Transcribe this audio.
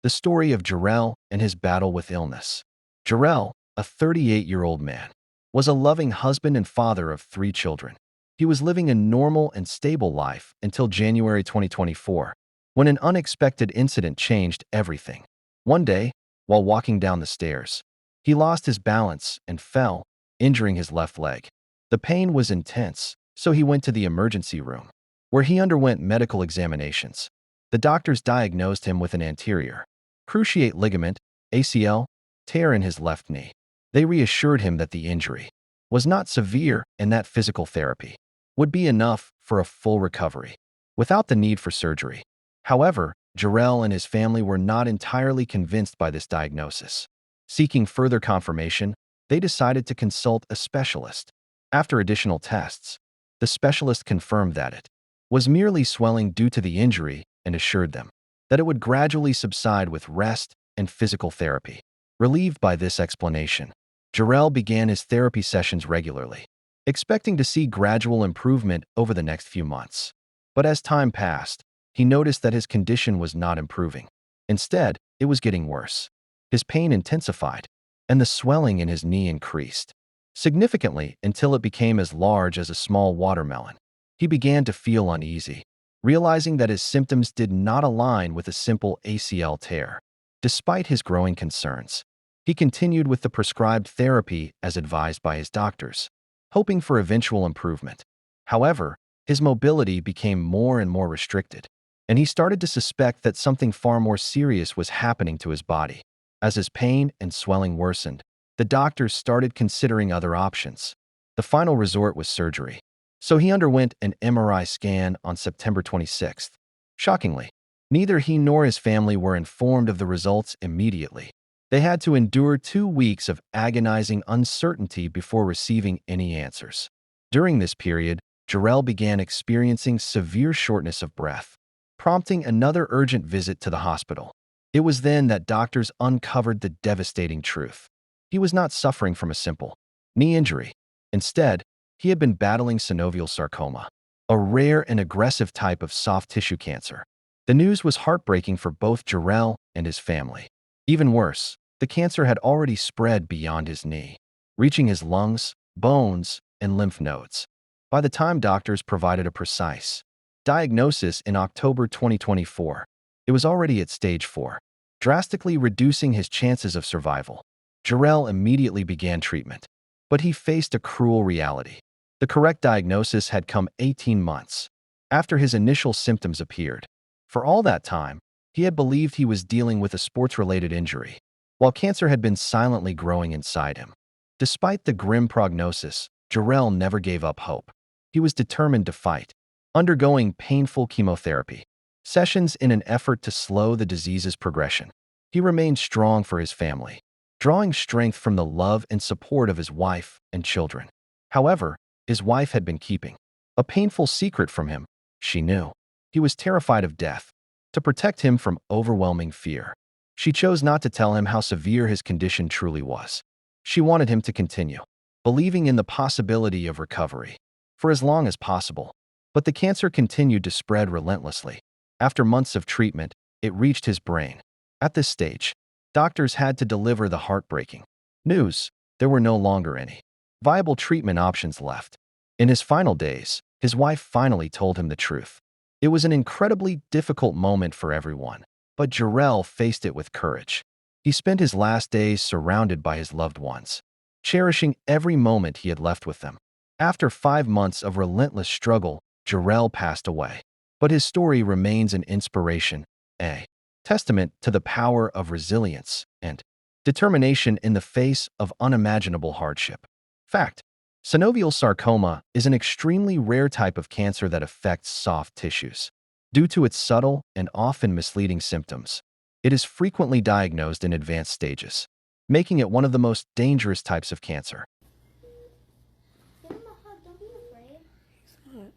the story of Jerell and his battle with illness. Jerell, a 38-year-old man, was a loving husband and father of 3 children. He was living a normal and stable life until January 2024, when an unexpected incident changed everything. One day, while walking down the stairs, he lost his balance and fell, injuring his left leg. The pain was intense, so he went to the emergency room, where he underwent medical examinations. The doctors diagnosed him with an anterior cruciate ligament (ACL) tear in his left knee. They reassured him that the injury was not severe and that physical therapy would be enough for a full recovery, without the need for surgery. However, Jerell and his family were not entirely convinced by this diagnosis. Seeking further confirmation, they decided to consult a specialist. After additional tests, the specialist confirmed that it was merely swelling due to the injury and assured them that it would gradually subside with rest and physical therapy. Relieved by this explanation, Jerell began his therapy sessions regularly, expecting to see gradual improvement over the next few months. But as time passed, he noticed that his condition was not improving. Instead, it was getting worse. His pain intensified, and the swelling in his knee increased significantly until it became as large as a small watermelon. He began to feel uneasy, realizing that his symptoms did not align with a simple ACL tear. Despite his growing concerns, he continued with the prescribed therapy as advised by his doctors, hoping for eventual improvement. However, his mobility became more and more restricted, and he started to suspect that something far more serious was happening to his body. As his pain and swelling worsened, the doctors started considering other options. The final resort was surgery, so he underwent an MRI scan on September 26th. Shockingly, neither he nor his family were informed of the results immediately. They had to endure 2 weeks of agonizing uncertainty before receiving any answers. During this period, Jerell began experiencing severe shortness of breath, prompting another urgent visit to the hospital. It was then that doctors uncovered the devastating truth. He was not suffering from a simple knee injury. Instead, he had been battling synovial sarcoma, a rare and aggressive type of soft tissue cancer. The news was heartbreaking for both Jerell and his family. Even worse, the cancer had already spread beyond his knee, reaching his lungs, bones, and lymph nodes. By the time doctors provided a precise diagnosis in October 2024, it was already at stage 4, drastically reducing his chances of survival. Jerell immediately began treatment, but he faced a cruel reality. The correct diagnosis had come 18 months after his initial symptoms appeared. For all that time, he had believed he was dealing with a sports-related injury, while cancer had been silently growing inside him. Despite the grim prognosis, Jerell never gave up hope. He was determined to fight, undergoing painful chemotherapy sessions in an effort to slow the disease's progression. He remained strong for his family, drawing strength from the love and support of his wife and children. However, his wife had been keeping a painful secret from him. She knew he was terrified of death. To protect him from overwhelming fear, she chose not to tell him how severe his condition truly was. She wanted him to continue believing in the possibility of recovery for as long as possible. But the cancer continued to spread relentlessly. After months of treatment, it reached his brain. At this stage, doctors had to deliver the heartbreaking news: there were no longer any viable treatment options left. In his final days, his wife finally told him the truth. It was an incredibly difficult moment for everyone, but Jerell faced it with courage. He spent his last days surrounded by his loved ones, cherishing every moment he had left with them. After 5 months of relentless struggle, Jerell passed away. But his story remains an inspiration, a testament to the power of resilience and determination in the face of unimaginable hardship. Fact: synovial sarcoma is an extremely rare type of cancer that affects soft tissues. Due to its subtle and often misleading symptoms, it is frequently diagnosed in advanced stages, making it one of the most dangerous types of cancer. Give him a hug, don't be afraid. He's not.